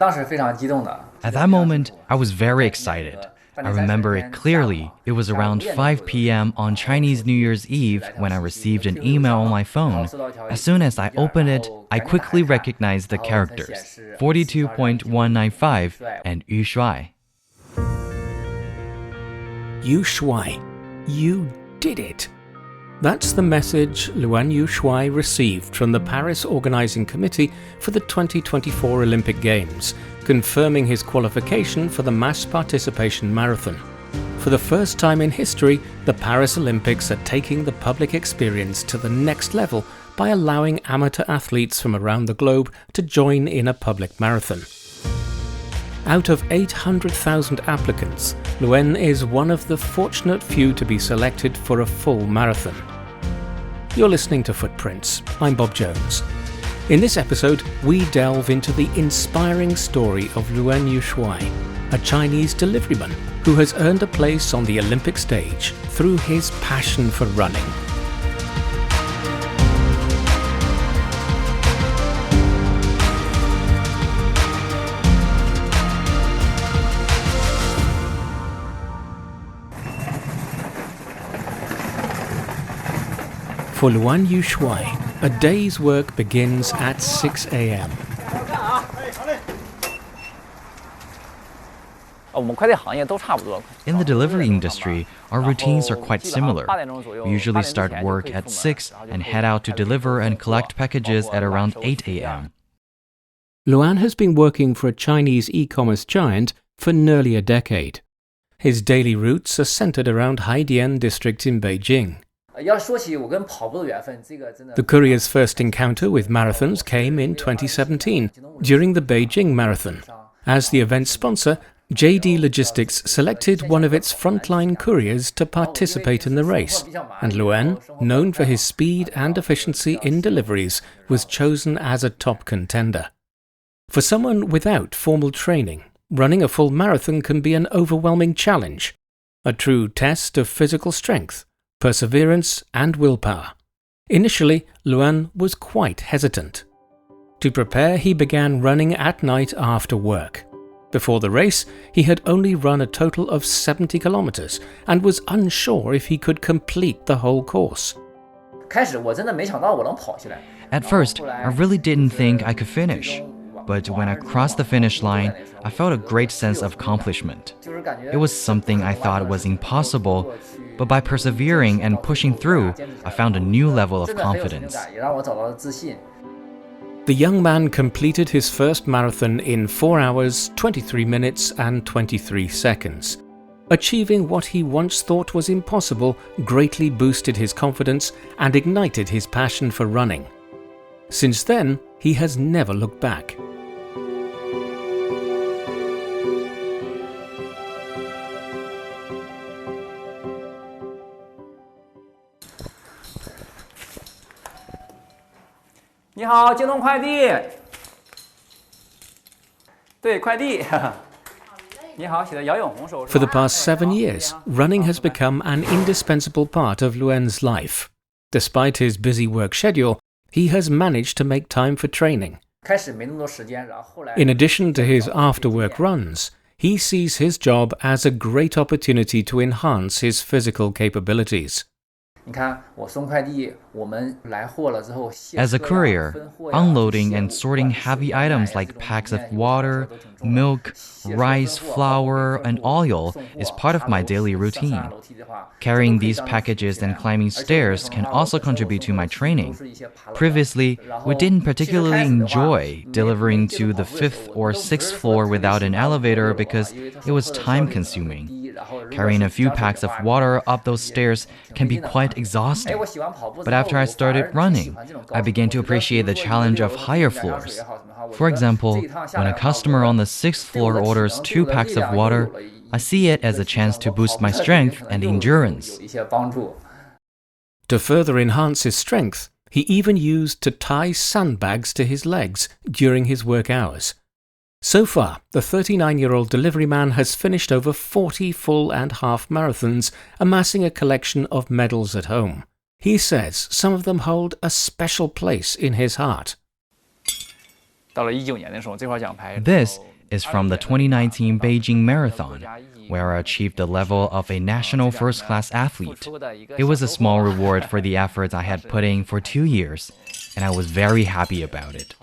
At that moment, I was very excited. I remember it clearly. It was around 5 p.m. on Chinese New Year's Eve when I received an email on my phone. As soon as I opened it, I quickly recognized the characters 42.195 and Yushuai. Yushuai, you did it! That's the message Luan Yushuai received from the Paris Organizing Committee for the 2024 Olympic Games, confirming his qualification for the mass participation marathon. For the first time in history, the Paris Olympics are taking the public experience to the next level by allowing amateur athletes from around the globe to join in a public marathon. Out of 800,000 applicants, Luan is one of the fortunate few to be selected for a full marathon. You're listening to Footprints. I'm Bob Jones. In this episode, we delve into the inspiring story of Luan Yushuai, a Chinese deliveryman who has earned a place on the Olympic stage through his passion for running. For Luan Yushuai, a day's work begins at 6 a.m. In the delivery industry, our routines are quite similar. We usually start work at 6 and head out to deliver and collect packages at around 8 a.m. Luan has been working for a Chinese e-commerce giant for nearly a decade. His daily routes are centered around Haidian district in Beijing. The courier's first encounter with marathons came in 2017 during the Beijing Marathon. As the event's sponsor, JD Logistics selected one of its frontline couriers to participate in the race, and Luan, known for his speed and efficiency in deliveries, was chosen as a top contender. For someone without formal training, running a full marathon can be an overwhelming challenge, a true test of physical strength, perseverance and willpower. Initially, Luan was quite hesitant. To prepare, he began running at night after work. Before the race, he had only run a total of 70 kilometers and was unsure if he could complete the whole course. At first, I really didn't think I could finish. But when I crossed the finish line, I felt a great sense of accomplishment. It was something I thought was impossible, but by persevering and pushing through, I found a new level of confidence. The young man completed his first marathon in 4 hours, 23 minutes and 23 seconds. Achieving what he once thought was impossible greatly boosted his confidence and ignited his passion for running. Since then, he has never looked back. For the past 7 years, running has become an indispensable part of Luan's life. Despite his busy work schedule, he has managed to make time for training. In addition to his after-work runs, he sees his job as a great opportunity to enhance his physical capabilities. As a courier, unloading and sorting heavy items like packs of water, milk, rice, flour, and oil is part of my daily routine. Carrying these packages and climbing stairs can also contribute to my training. Previously, we didn't particularly enjoy delivering to the 5th or 6th floor without an elevator because it was time-consuming. Carrying a few packs of water up those stairs can be quite exhausting. But after I started running, I began to appreciate the challenge of higher floors. For example, when a customer on the 6th floor orders 2 packs of water, I see it as a chance to boost my strength and endurance. To further enhance his strength, he even used to tie sandbags to his legs during his work hours. So far, the 39-year-old deliveryman has finished over 40 full and half marathons, amassing a collection of medals at home. He says some of them hold a special place in his heart. This is from the 2019 Beijing Marathon, where I achieved the level of a national first-class athlete. It was a small reward for the efforts I had put in for 2 years, and I was very happy about it.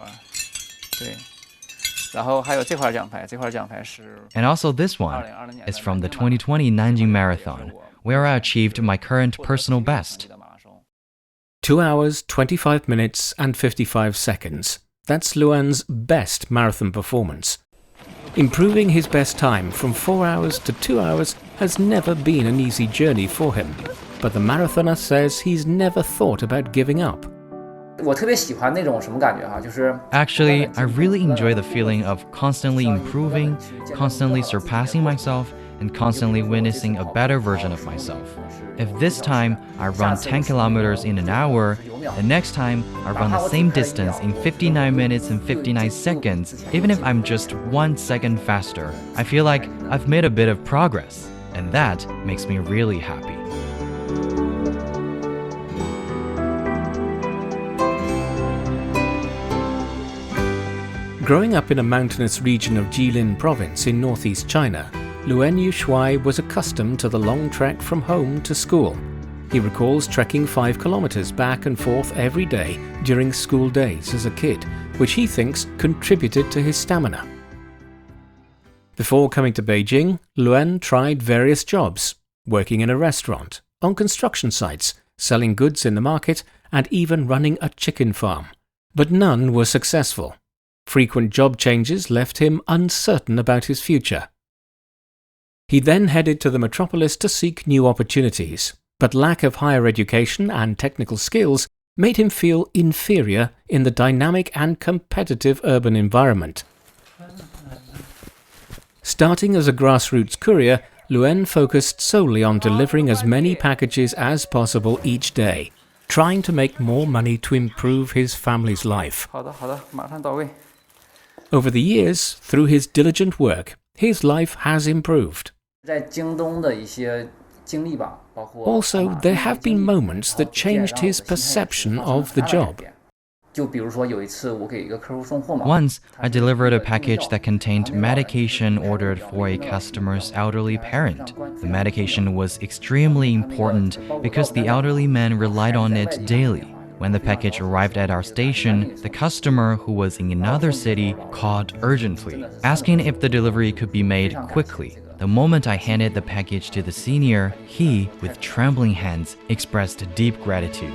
And also this one is from the 2020 Nanjing Marathon, where I achieved my current personal best. 2 hours, 25 minutes and 55 seconds. That's Luan's best marathon performance. Improving his best time from 4 hours to 2 hours has never been an easy journey for him, but the marathoner says he's never thought about giving up. Actually, I really enjoy the feeling of constantly improving, constantly surpassing myself, and constantly witnessing a better version of myself. If this time I run 10 kilometers in an hour, the next time I run the same distance in 59 minutes and 59 seconds, even if I'm just 1 second faster, I feel like I've made a bit of progress, and that makes me really happy. Growing up in a mountainous region of Jilin province in northeast China, Luan Yushuai was accustomed to the long trek from home to school. He recalls trekking 5 kilometers back and forth every day during school days as a kid, which he thinks contributed to his stamina. Before coming to Beijing, Luan tried various jobs, working in a restaurant, on construction sites, selling goods in the market, and even running a chicken farm. But none were successful. Frequent job changes left him uncertain about his future. He then headed to the metropolis to seek new opportunities, but lack of higher education and technical skills made him feel inferior in the dynamic and competitive urban environment. Starting as a grassroots courier, Luan focused solely on delivering as many packages as possible each day, trying to make more money to improve his family's life. Over the years, through his diligent work, his life has improved. Also, there have been moments that changed his perception of the job. Once, I delivered a package that contained medication ordered for a customer's elderly parent. The medication was extremely important because the elderly man relied on it daily. When the package arrived at our station, the customer, who was in another city, called urgently, asking if the delivery could be made quickly. The moment I handed the package to the senior, he, with trembling hands, expressed deep gratitude.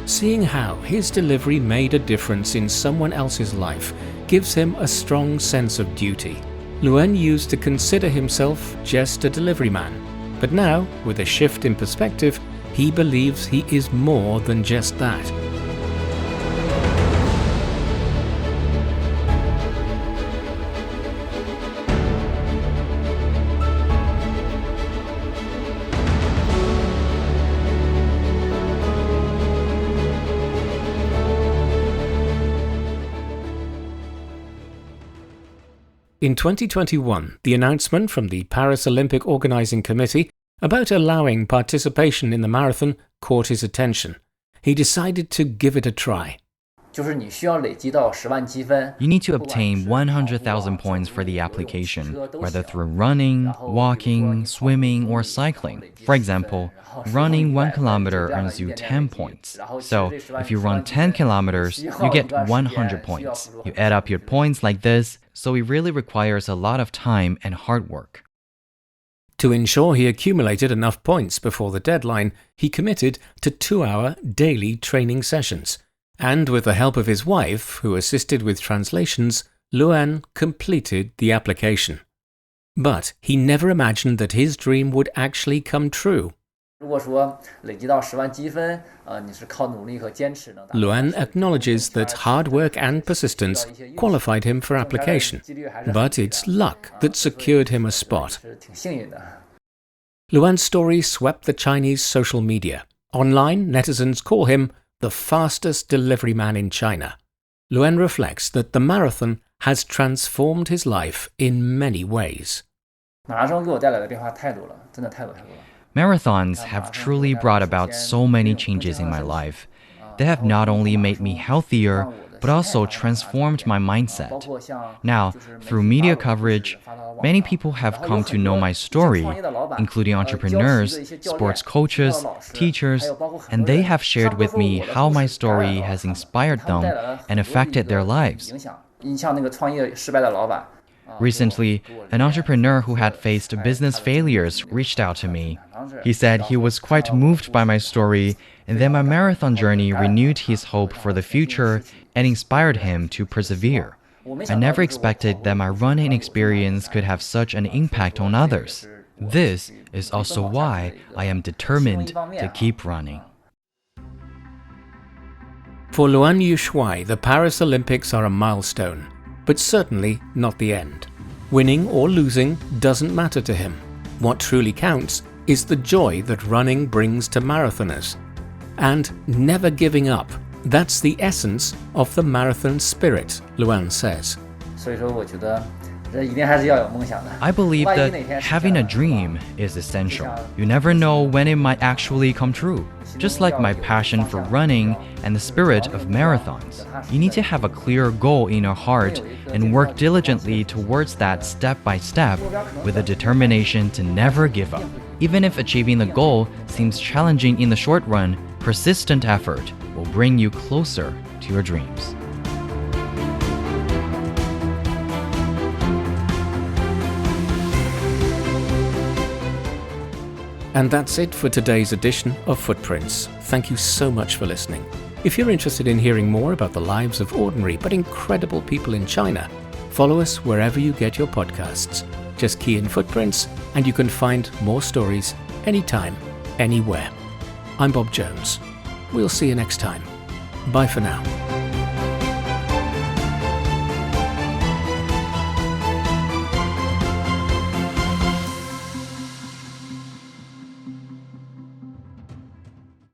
Seeing how his delivery made a difference in someone else's life gives him a strong sense of duty. Luan used to consider himself just a delivery man. But now, with a shift in perspective, he believes he is more than just that. In 2021, the announcement from the Paris Olympic Organizing Committee about allowing participation in the marathon caught his attention. He decided to give it a try. You need to obtain 100,000 points for the application, whether through running, walking, swimming, or cycling. For example, running 1 kilometer earns you 10 points. So, if you run 10 kilometers, you get 100 points. You add up your points like this, so it really requires a lot of time and hard work. To ensure he accumulated enough points before the deadline, he committed to 2-hour daily training sessions. And with the help of his wife, who assisted with translations, Luan completed the application. But he never imagined that his dream would actually come true. Luan acknowledges that hard work and persistence qualified him for application, but it's luck that secured him a spot. Luan's story swept the Chinese social media. Online, netizens call him the fastest delivery man in China. Luan reflects that the marathon has transformed his life in many ways. Marathons have truly brought about so many changes in my life. They have not only made me healthier, but also transformed my mindset. Now, through media coverage, many people have come to know my story, including entrepreneurs, sports coaches, teachers, and they have shared with me how my story has inspired them and affected their lives. Recently, an entrepreneur who had faced business failures reached out to me. He said he was quite moved by my story and that my marathon journey renewed his hope for the future and inspired him to persevere. I never expected that my running experience could have such an impact on others. This is also why I am determined to keep running. For Luan Yushuai, the Paris Olympics are a milestone, but certainly not the end. Winning or losing doesn't matter to him. What truly counts is the joy that running brings to marathoners. And never giving up. That's the essence of the marathon spirit, Luan says. I believe that having a dream is essential. You never know when it might actually come true. Just like my passion for running and the spirit of marathons, you need to have a clear goal in your heart and work diligently towards that step by step with a determination to never give up. Even if achieving the goal seems challenging in the short run, persistent effort will bring you closer to your dreams. And that's it for today's edition of Footprints. Thank you so much for listening. If you're interested in hearing more about the lives of ordinary but incredible people in China, follow us wherever you get your podcasts. Just key in Footprints and you can find more stories anytime, anywhere. I'm Bob Jones. We'll see you next time. Bye for now.